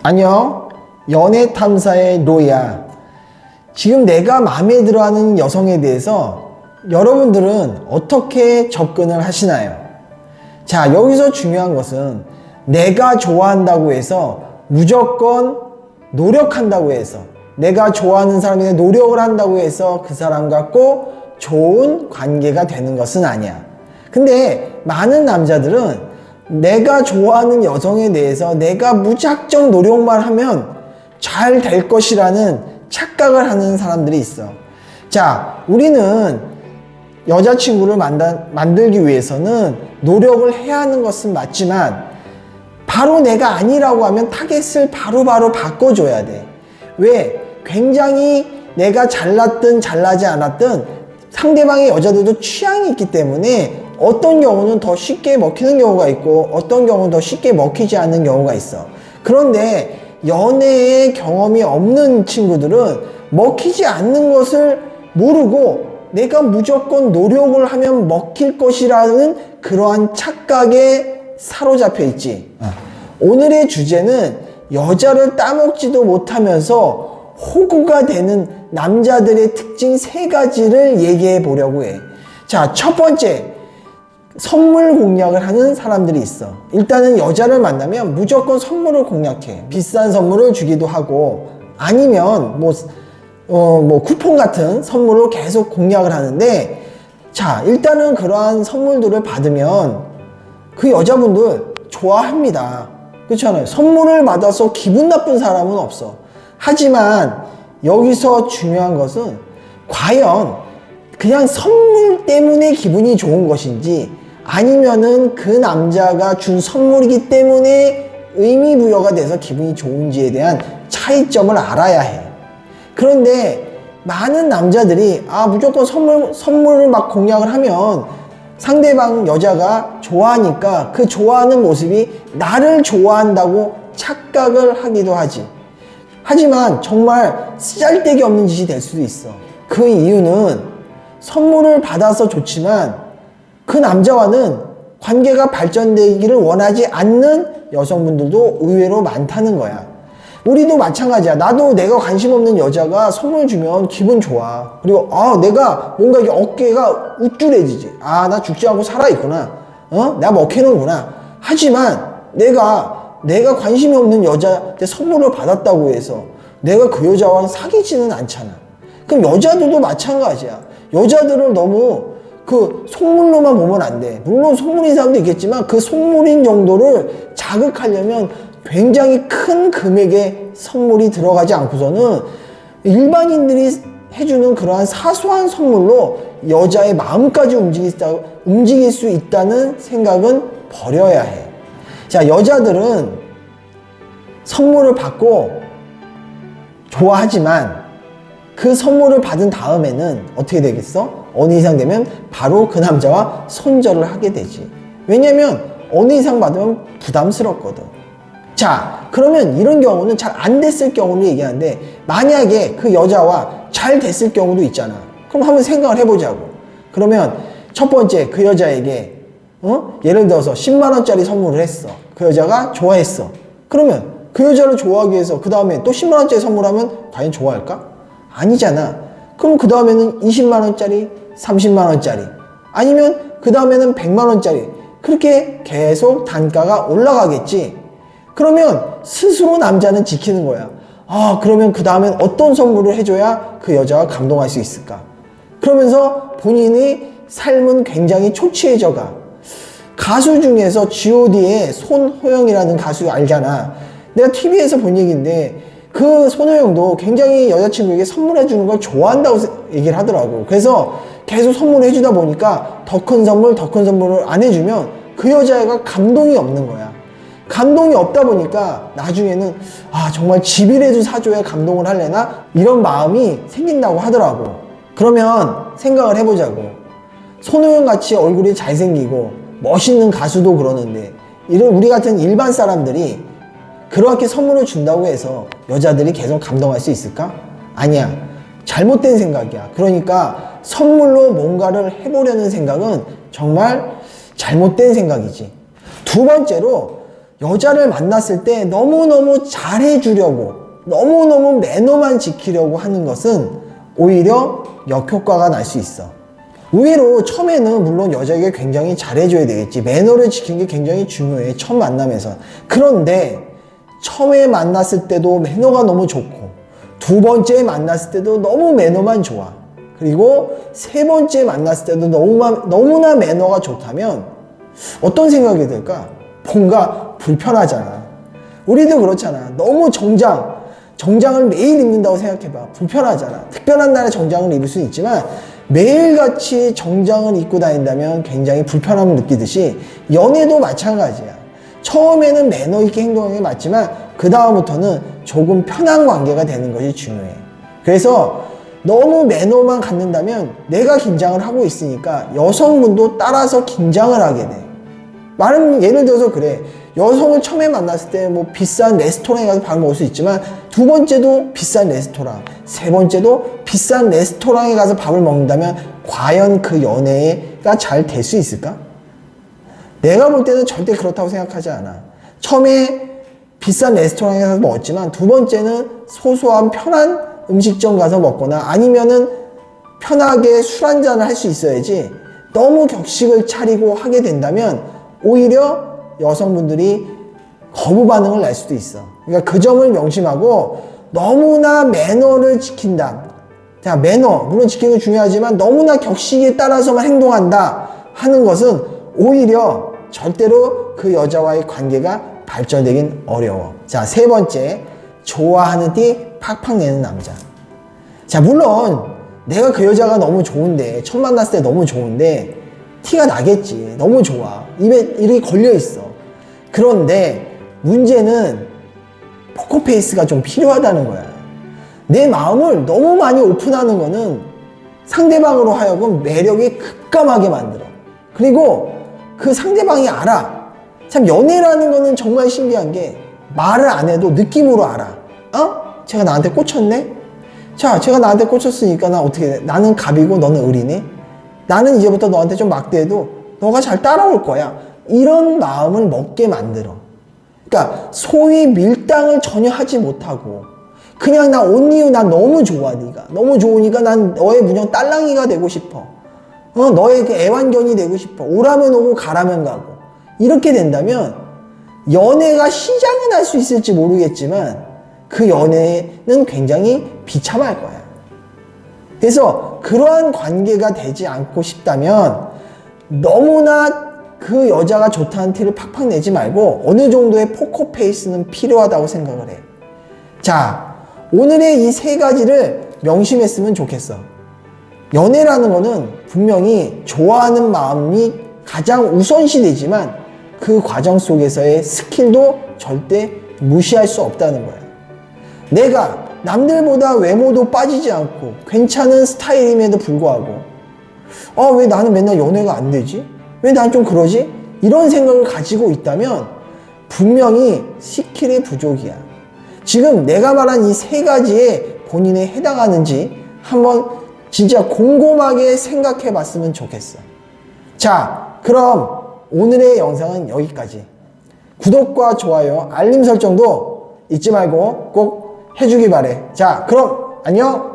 안녕, 연애 탐사의 로이야. 지금 내가 마음에 들어하는 여성에 대해서 여러분들은 어떻게 접근을 하시나요? 자, 여기서 중요한 것은 내가 좋아한다고 해서 무조건 노력한다고 해서, 내가 좋아하는 사람에게 노력을 한다고 해서 그 사람과 꼭 좋은 관계가 되는 것은 아니야. 근데 많은 남자들은 내가 좋아하는 여성에 대해서 내가 무작정 노력만 하면 잘 될 것이라는 착각을 하는 사람들이 있어. 자, 우리는 여자친구를 만들기 위해서는 노력을 해야 하는 것은 맞지만 바로 내가 아니라고 하면 타겟을 바로바로 바꿔줘야 돼. 왜? 굉장히 내가 잘났든 잘나지 않았든 상대방의 여자들도 취향이 있기 때문에 어떤 경우는 더 쉽게 먹히는 경우가 있고 어떤 경우는 더 쉽게 먹히지 않는 경우가 있어. 그런데 연애의 경험이 없는 친구들은 먹히지 않는 것을 모르고 내가 무조건 노력을 하면 먹힐 것이라는 그러한 착각에 사로잡혀 있지. 오늘의 주제는 여자를 따먹지도 못하면서 호구가 되는 남자들의 특징 3가지를 얘기해 보려고 해. 자, 첫 번째, 선물 공략을 하는 사람들이 있어. 일단은 여자를 만나면 무조건 선물을 공략해. 비싼 선물을 주기도 하고 아니면 쿠폰 같은 선물을 계속 공략을 하는데, 자, 일단은 그러한 선물들을 받으면 그 여자분들 좋아합니다. 그렇잖아요. 선물을 받아서 기분 나쁜 사람은 없어. 하지만 여기서 중요한 것은 과연 그냥 선물 때문에 기분이 좋은 것인지 아니면은 그 남자가 준 선물이기 때문에 의미부여가 돼서 기분이 좋은지에 대한 차이점을 알아야 해. 그런데 많은 남자들이 무조건 선물을 막 공략을 하면 상대방 여자가 좋아하니까 그 좋아하는 모습이 나를 좋아한다고 착각을 하기도 하지. 하지만 정말 쓰잘데기 없는 짓이 될 수도 있어. 그 이유는 선물을 받아서 좋지만 그 남자와는 관계가 발전되기를 원하지 않는 여성분들도 의외로 많다는 거야. 우리도 마찬가지야. 나도 내가 관심 없는 여자가 선물 주면 기분 좋아. 그리고 내가 뭔가 이게 어깨가 우쭐해지지. 나 죽지 않고 살아있구나. 내가 먹히는구나. 하지만 내가 관심이 없는 여자한테 선물을 받았다고 해서 내가 그 여자와 사귀지는 않잖아. 그럼 여자들도 마찬가지야. 여자들을 너무 그 속물로만 보면 안 돼. 물론 속물인 사람도 있겠지만 그 속물인 정도를 자극하려면 굉장히 큰 금액의 선물이 들어가지 않고서는 일반인들이 해주는 그러한 사소한 선물로 여자의 마음까지 움직일 수 있다는 생각은 버려야 해. 자, 여자들은 선물을 받고 좋아하지만 그 선물을 받은 다음에는 어떻게 되겠어? 어느 이상 되면 바로 그 남자와 손절을 하게 되지. 왜냐면 어느 이상 받으면 부담스럽거든. 자, 그러면 이런 경우는 잘 안 됐을 경우를 얘기하는데, 만약에 그 여자와 잘 됐을 경우도 있잖아. 그럼 한번 생각을 해보자고. 그러면 첫 번째, 그 여자에게 예를 들어서 10만 원짜리 선물을 했어. 그 여자가 좋아했어. 그러면 그 여자를 좋아하기 위해서 그 다음에 또 10만 원짜리 선물하면 과연 좋아할까? 아니잖아. 그럼 그 다음에는 20만 원짜리, 30만 원짜리, 아니면 그 다음에는 100만 원짜리, 그렇게 계속 단가가 올라가겠지. 그러면 스스로 남자는 지키는 거야. 그러면 그 다음엔 어떤 선물을 해줘야 그 여자가 감동할 수 있을까? 그러면서 본인의 삶은 굉장히 초췌해져가. 가수 중에서 G.O.D의 손호영이라는 가수 알잖아. 내가 TV에서 본 얘기인데 그 손호영도 굉장히 여자친구에게 선물해 주는 걸 좋아한다고 얘기를 하더라고. 그래서 계속 선물을 해주다 보니까 더 큰 선물을 안 해주면 그 여자애가 감동이 없는 거야. 감동이 없다 보니까 나중에는 정말 집이라도 사줘야 감동을 할래나? 이런 마음이 생긴다고 하더라고. 그러면 생각을 해보자고. 손호영 같이 얼굴이 잘생기고 멋있는 가수도 그러는데 이런 우리 같은 일반 사람들이 그렇게 선물을 준다고 해서 여자들이 계속 감동할 수 있을까? 아니야. 잘못된 생각이야. 그러니까 선물로 뭔가를 해보려는 생각은 정말 잘못된 생각이지. 두 번째로, 여자를 만났을 때 너무너무 잘해주려고, 너무너무 매너만 지키려고 하는 것은 오히려 역효과가 날 수 있어. 의외로 처음에는 물론 여자에게 굉장히 잘해줘야 되겠지. 매너를 지키는 게 굉장히 중요해, 첫 만남에서. 그런데 처음에 만났을 때도 매너가 너무 좋고, 두 번째 만났을 때도 너무 매너만 좋아. 그리고 세 번째 만났을 때도 너무나 매너가 좋다면 어떤 생각이 들까? 뭔가 불편하잖아. 우리도 그렇잖아. 너무 정장을 매일 입는다고 생각해봐. 불편하잖아. 특별한 날에 정장을 입을 수는 있지만 매일같이 정장을 입고 다닌다면 굉장히 불편함을 느끼듯이 연애도 마찬가지야. 처음에는 매너 있게 행동하는 게 맞지만 그 다음부터는 조금 편한 관계가 되는 것이 중요해. 그래서 너무 매너만 갖는다면 내가 긴장을 하고 있으니까 여성분도 따라서 긴장을 하게 돼. 예를 들어서 그래. 여성을 처음에 만났을 때 뭐 비싼 레스토랑에 가서 밥을 먹을 수 있지만 두 번째도 비싼 레스토랑, 세 번째도 비싼 레스토랑에 가서 밥을 먹는다면 과연 그 연애가 잘 될 수 있을까? 내가 볼 때는 절대 그렇다고 생각하지 않아. 처음에 비싼 레스토랑에 가서 먹었지만 두 번째는 소소한 편한 음식점 가서 먹거나 아니면은 편하게 술 한잔을 할 수 있어야지, 너무 격식을 차리고 하게 된다면 오히려 여성분들이 거부 반응을 낼 수도 있어. 그러니까 그 점을 명심하고 너무나 매너를 지킨다. 자, 매너 물론 지키는 건 중요하지만 너무나 격식에 따라서만 행동한다 하는 것은 오히려 절대로 그 여자와의 관계가 발전되긴 어려워. 자, 세 번째, 좋아하는 티 팍팍 내는 남자. 자, 물론 내가 그 여자가 너무 좋은데, 첫 만났을 때 너무 좋은데 티가 나겠지. 너무 좋아. 입에 이렇게 걸려 있어. 그런데 문제는 포커페이스가 좀 필요하다는 거야. 내 마음을 너무 많이 오픈하는 거는 상대방으로 하여금 매력이 급감하게 만들어. 그리고 그 상대방이 알아. 참 연애라는 거는 정말 신기한 게 말을 안 해도 느낌으로 알아. 쟤가 나한테 꽂혔네? 자, 쟤가 나한테 꽂혔으니까 나 어떻게 돼? 나는 갑이고 너는 을이네? 나는 이제부터 너한테 좀 막대해도 너가 잘 따라올 거야. 이런 마음을 먹게 만들어. 그러니까 소위 밀당을 전혀 하지 못하고 그냥 나 온리유 난 너무 좋아. 네가 너무 좋으니까 난 너의 무정 딸랑이가 되고 싶어. 너의 그 애완견이 되고 싶어. 오라면 오고 가라면 가고. 이렇게 된다면 연애가 시작은 할 수 있을지 모르겠지만 그 연애는 굉장히 비참할 거야. 그래서 그러한 관계가 되지 않고 싶다면 너무나 그 여자가 좋다는 티를 팍팍 내지 말고 어느 정도의 포커페이스는 필요하다고 생각을 해. 자, 오늘의 이 세 가지를 명심했으면 좋겠어. 연애라는 거는 분명히 좋아하는 마음이 가장 우선시 되지만 그 과정 속에서의 스킬도 절대 무시할 수 없다는 거야. 내가 남들보다 외모도 빠지지 않고 괜찮은 스타일임에도 불구하고 왜 나는 맨날 연애가 안 되지? 왜 난 좀 그러지? 이런 생각을 가지고 있다면 분명히 스킬이 부족이야. 지금 내가 말한 이 세 가지에 본인에 해당하는지 한번 진짜 곰곰하게 생각해 봤으면 좋겠어. 자, 그럼 오늘의 영상은 여기까지. 구독과 좋아요, 알림 설정도 잊지 말고 꼭 해주기 바래. 자, 그럼 안녕!